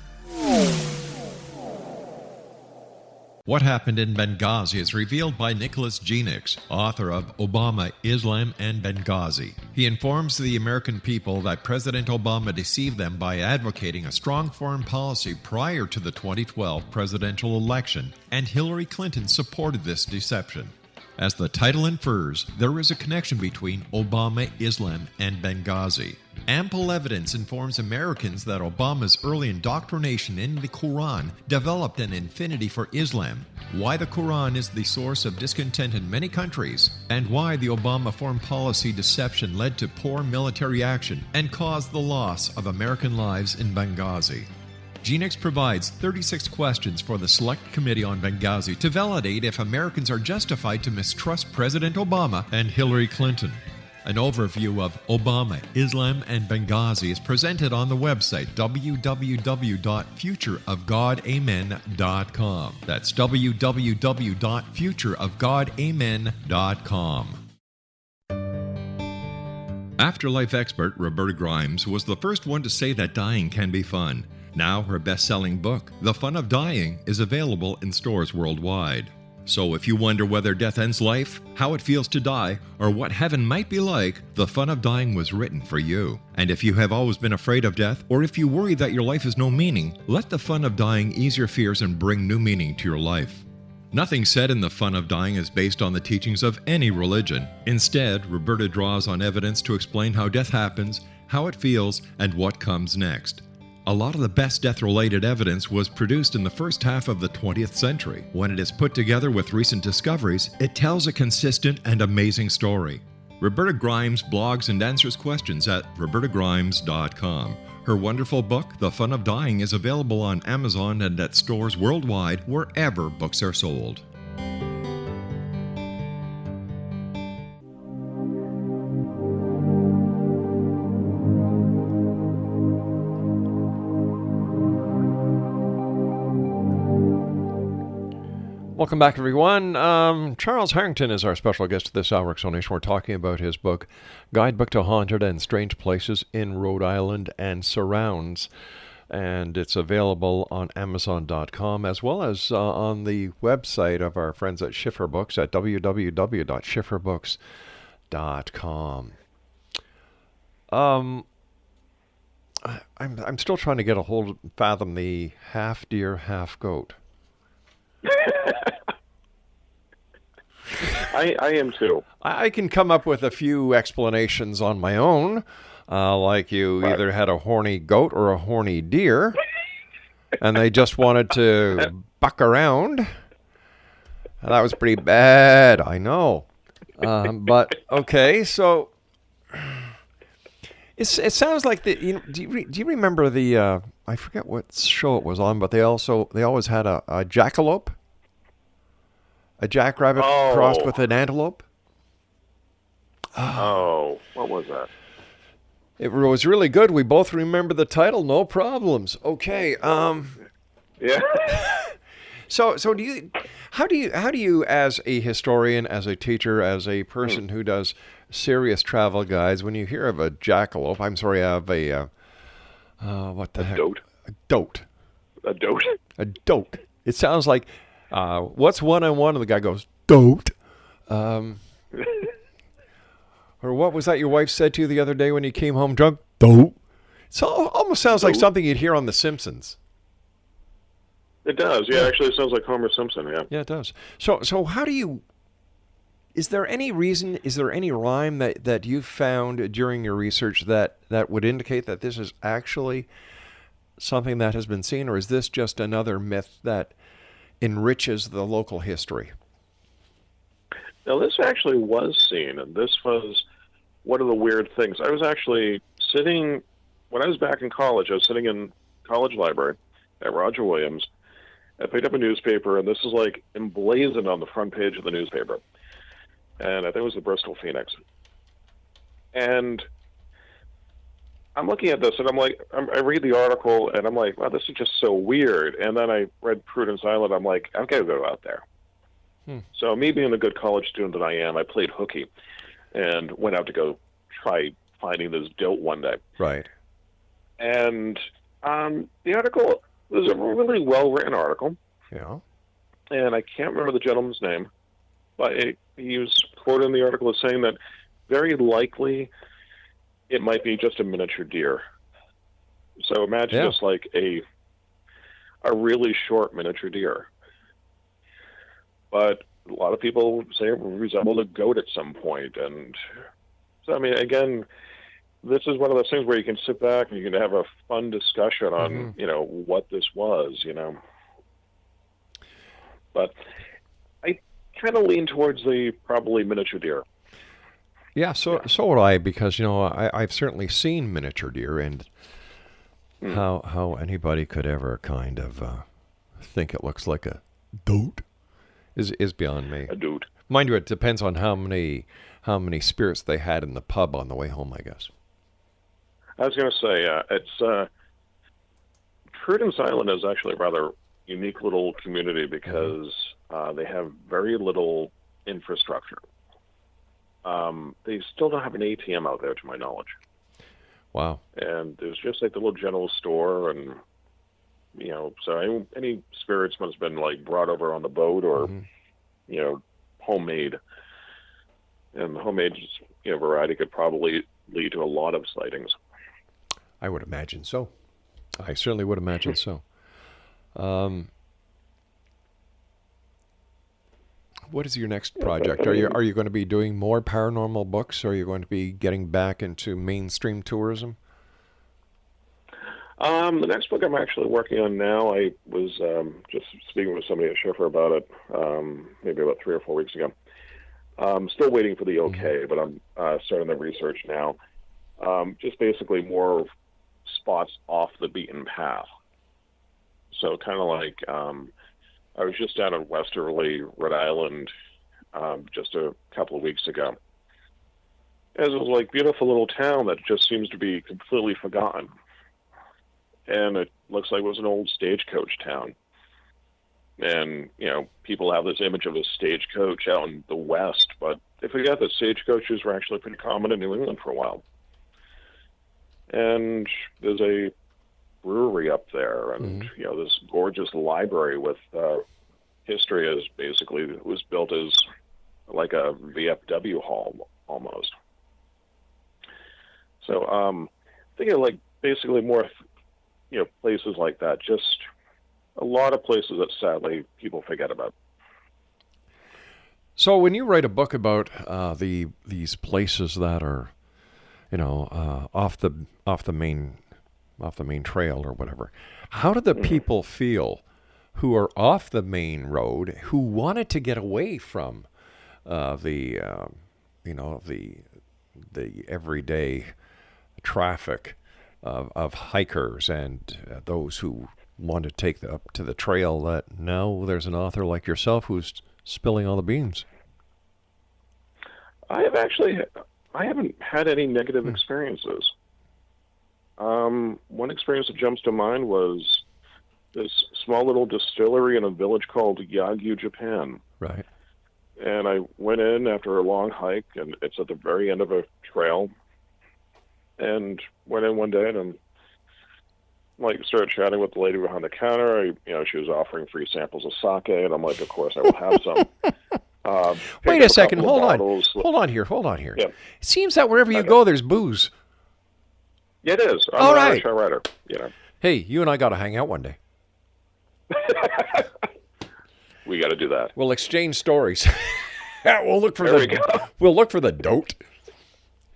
What Happened in Benghazi is revealed by Nicholas Genix, author of Obama, Islam, and Benghazi. He informs the American people that President Obama deceived them by advocating a strong foreign policy prior to the 2012 presidential election, and Hillary Clinton supported this deception. As the title infers, there is a connection between Obama, Islam, and Benghazi. Ample evidence informs Americans that Obama's early indoctrination in the Quran developed an affinity for Islam, why the Quran is the source of discontent in many countries, and why the Obama foreign policy deception led to poor military action and caused the loss of American lives in Benghazi. Genix provides 36 questions for the Select Committee on Benghazi to validate if Americans are justified to mistrust President Obama and Hillary Clinton. An overview of Obama, Islam, and Benghazi is presented on the website www.futureofgodamen.com. That's www.futureofgodamen.com. Afterlife expert Roberta Grimes was the first one to say that dying can be fun. Now her best-selling book, The Fun of Dying, is available in stores worldwide. So if you wonder whether death ends life, how it feels to die, or what heaven might be like, The Fun of Dying was written for you. And if you have always been afraid of death, or if you worry that your life has no meaning, let The Fun of Dying ease your fears and bring new meaning to your life. Nothing said in The Fun of Dying is based on the teachings of any religion. Instead, Roberta draws on evidence to explain how death happens, how it feels, and what comes next. A lot of the best death-related evidence was produced in the first half of the 20th century. When it is put together with recent discoveries, it tells a consistent and amazing story. Roberta Grimes blogs and answers questions at robertagrimes.com. Her wonderful book, The Fun of Dying, is available on Amazon and at stores worldwide wherever books are sold. Welcome back, everyone. Charles Harrington is our special guest this hour, Exonation. We're talking about his book, Guidebook to Haunted and Strange Places in Rhode Island and Surrounds. And it's available on Amazon.com as well as on the website of our friends at Schiffer Books at www.schifferbooks.com. I'm still trying to get fathom the half deer, half goat. I am too. I can come up with a few explanations on my own, like you either had a horny goat or a horny deer, and they just wanted to buck around. And that was pretty bad, I know. But okay, so it sounds like do you remember the I forget what show it was on, but they always had a jackalope. A jackrabbit crossed with an antelope? Oh, what was that? It was really good. We both remember the title. No problems. Okay. Yeah. So how do you, as a historian, as a teacher, as a person who does serious travel guides, when you hear of a jackalope, of a what the heck? Doat. A doat. A doat. A doat. It sounds like what's one on one, and the guy goes doat. Or what was that your wife said to you the other day when you came home drunk? Doat. It almost sounds like something you'd hear on The Simpsons. It does. Yeah, actually, it sounds like Homer Simpson. Yeah. Yeah, it does. So how do you? Is there any reason? Is there any rhyme that you found during your research that would indicate that this is actually something that has been seen, or is this just another myth that enriches the local history? Now, this actually was seen, and this was one of the weird things. I was actually sitting, when I was back in college, I was sitting in college library at Roger Williams. I picked up a newspaper, and this is like emblazoned on the front page of the newspaper. And I think it was the Bristol Phoenix. And I'm looking at this, and I'm like, I read the article, and I'm like, wow, this is just so weird. And then I read Prudence Island. I'm like, I've got to go out there. So me being the good college student that I am, I played hooky and went out to go try finding this doat one day. Right. And the article was a really well-written article. Yeah. And I can't remember the gentleman's name, but he was quoted in the article as saying that very likely it might be just a miniature deer. So imagine just like a really short miniature deer. But a lot of people say it resembled a goat at some point. And so, I mean, again, this is one of those things where you can sit back and you can have a fun discussion on, what this was, But I kind of lean towards the probably miniature deer. Yeah, so would I, because, I've certainly seen miniature deer, and how anybody could ever kind of think it looks like a doat is beyond me. A doat. Mind you, it depends on how many spirits they had in the pub on the way home, I guess. I was going to say, it's Prudence Island is actually a rather unique little community because they have very little infrastructure. They still don't have an ATM out there, to my knowledge. Wow. And there's just like the little general store, and so any spirits must have been like brought over on the boat or homemade. And the homemade variety could probably lead to a lot of sightings. I would imagine so. I certainly would imagine so. What is your next project? Are you going to be doing more paranormal books? Or are you going to be getting back into mainstream tourism? The next book I'm actually working on now, I was just speaking with somebody at Schiffer about it maybe about 3 or 4 weeks ago. I'm still waiting for the okay, but I'm starting the research now. Just basically more spots off the beaten path. So kind of like I was just down in Westerly, Rhode Island, just a couple of weeks ago. It was like beautiful little town that just seems to be completely forgotten. And it looks like it was an old stagecoach town. And, people have this image of a stagecoach out in the West, but they forget that stagecoaches were actually pretty common in New England for a while. And there's a brewery up there, and, this gorgeous library with history as basically it was built as like a VFW hall almost. So thinking like basically more places like that, just a lot of places that sadly people forget about. So when you write a book about these places that are, off the main trail or whatever, how do the people feel who are off the main road who wanted to get away from the everyday traffic of hikers and those who want to take up to the trail that now there's an author like yourself who's spilling all the beans? I haven't had any negative experiences. One experience that jumps to mind was this small little distillery in a village called Yagyu, Japan. Right. And I went in after a long hike, and it's at the very end of a trail. And went in one day, and I'm like, started chatting with the lady behind the counter. She was offering free samples of sake, and I'm like, of course I will have some. Wait a second. Hold on here. Yeah. It seems that wherever you go, there's booze. Yeah, it is. I'm All an right. Irish writer. Hey, you and I got to hang out one day. We got to do that. We'll exchange stories. We'll look for We'll look for the doat.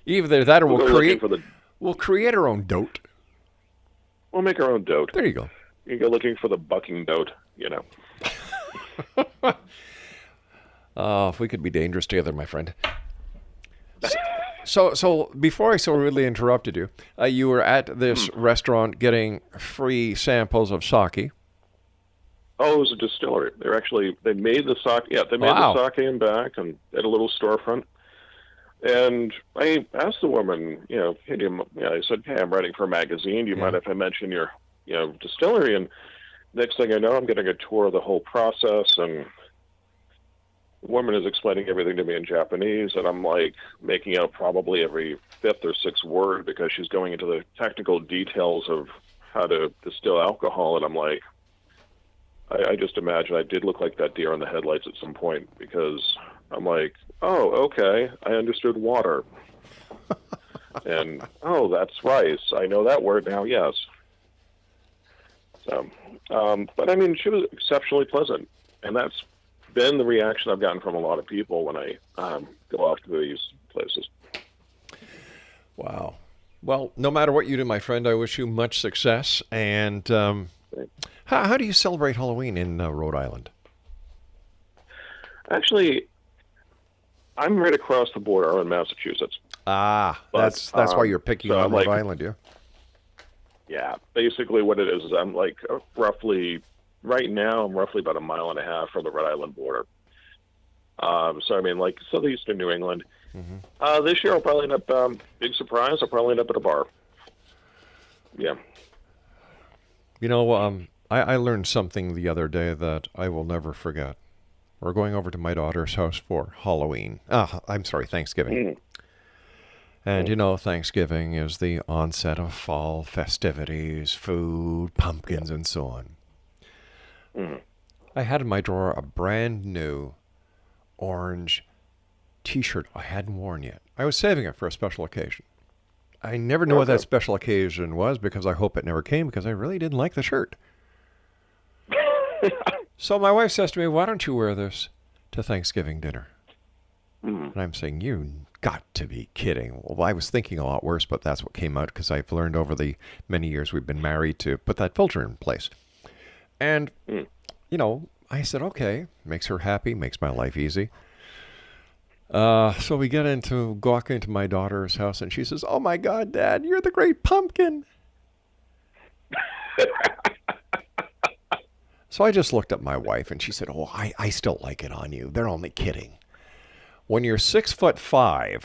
Either that, or we'll create our own doat. We'll make our own doat. There you go. You go looking for the bucking doat. Oh, if we could be dangerous together, my friend. So before I so rudely interrupted you, you were at this restaurant getting free samples of sake. Oh, it was a distillery. They made the sake. Yeah, they made the sake in back and at a little storefront. And I asked the woman, I said, hey, I'm writing for a magazine. Do you mind if I mention your, distillery? And next thing I know, I'm getting a tour of the whole process, and the woman is explaining everything to me in Japanese, and I'm like making out probably every fifth or sixth word because she's going into the technical details of how to distill alcohol, and I'm like, I just imagine I did look like that deer in the headlights at some point, because I'm like, oh, okay, I understood water. And, oh, that's rice. I know that word now, yes. So, but I mean, she was exceptionally pleasant, and that's been the reaction I've gotten from a lot of people when I go off to these places. Wow. Well, no matter what you do, my friend, I wish you much success. And how do you celebrate Halloween in Rhode Island? Actually, I'm right across the border in Massachusetts. That's why you're picking on Rhode Island, yeah? Yeah, basically what it is I'm like right now I'm roughly about a mile and a half from the Rhode Island border. So I mean, like southeastern New England. Mm-hmm. This year I'll probably end up, big surprise, I'll probably end up at a bar. Yeah. I learned something the other day that I will never forget. We're going over to my daughter's house for Halloween. Thanksgiving. And, Thanksgiving is the onset of fall festivities, food, pumpkins, and so on. I had in my drawer a brand new orange T-shirt I hadn't worn yet. I was saving it for a special occasion. I never knew what that special occasion was because I hope it never came because I really didn't like the shirt. So my wife says to me, why don't you wear this to Thanksgiving dinner? And I'm saying, you got to be kidding. Well, I was thinking a lot worse, but that's what came out because I've learned over the many years we've been married to put that filter in place. And, I said, okay, makes her happy, makes my life easy. So we walk into my daughter's house, and she says, oh, my God, Dad, you're the great pumpkin. So I just looked at my wife, and she said, oh, I still like it on you. They're only kidding. When you're 6'5",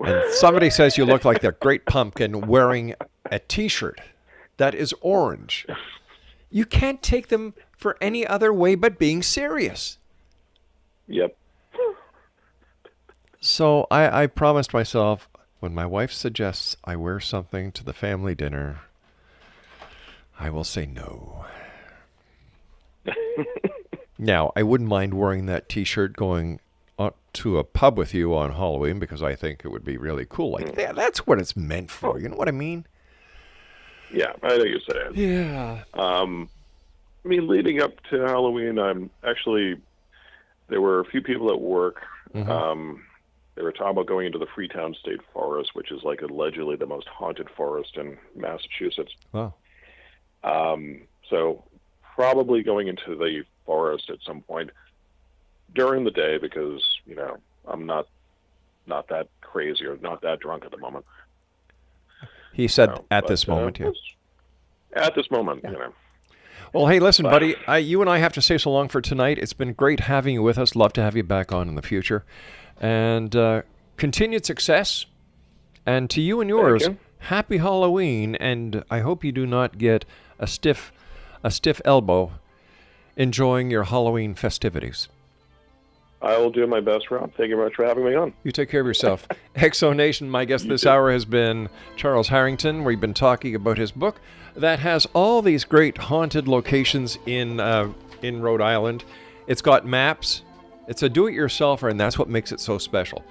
and somebody says you look like the great pumpkin wearing a T-shirt that is orange, you can't take them for any other way but being serious. Yep. So I promised myself, when my wife suggests I wear something to the family dinner, I will say no. Now, I wouldn't mind wearing that T-shirt going to a pub with you on Halloween because I think it would be really cool. Like, that's what it's meant for. You know what I mean? Yeah, I know what you're saying. Yeah. I mean, leading up to Halloween, there were a few people at work. Mm-hmm. They were talking about going into the Freetown State Forest, which is like allegedly the most haunted forest in Massachusetts. Wow. So probably going into the forest at some point during the day because, I'm not that crazy or not that drunk at the moment. He said at this moment, yeah. At this moment, Well, hey, listen, buddy, you and I have to say so long for tonight. It's been great having you with us. Love to have you back on in the future. And continued success. And to you and yours, happy Halloween, and I hope you do not get a stiff elbow enjoying your Halloween festivities. I will do my best, Rob. Thank you very much for having me on. You take care of yourself. Exonation, my guest this hour has been Charles Harrington. We've been talking about his book that has all these great haunted locations in Rhode Island. It's got maps. It's a do-it-yourselfer, and that's what makes it so special.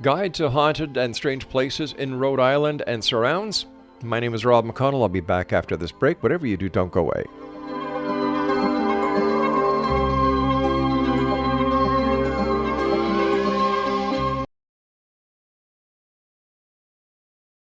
Guide to Haunted and Strange Places in Rhode Island and surrounds. My name is Rob McConnell. I'll be back after this break. Whatever you do, don't go away.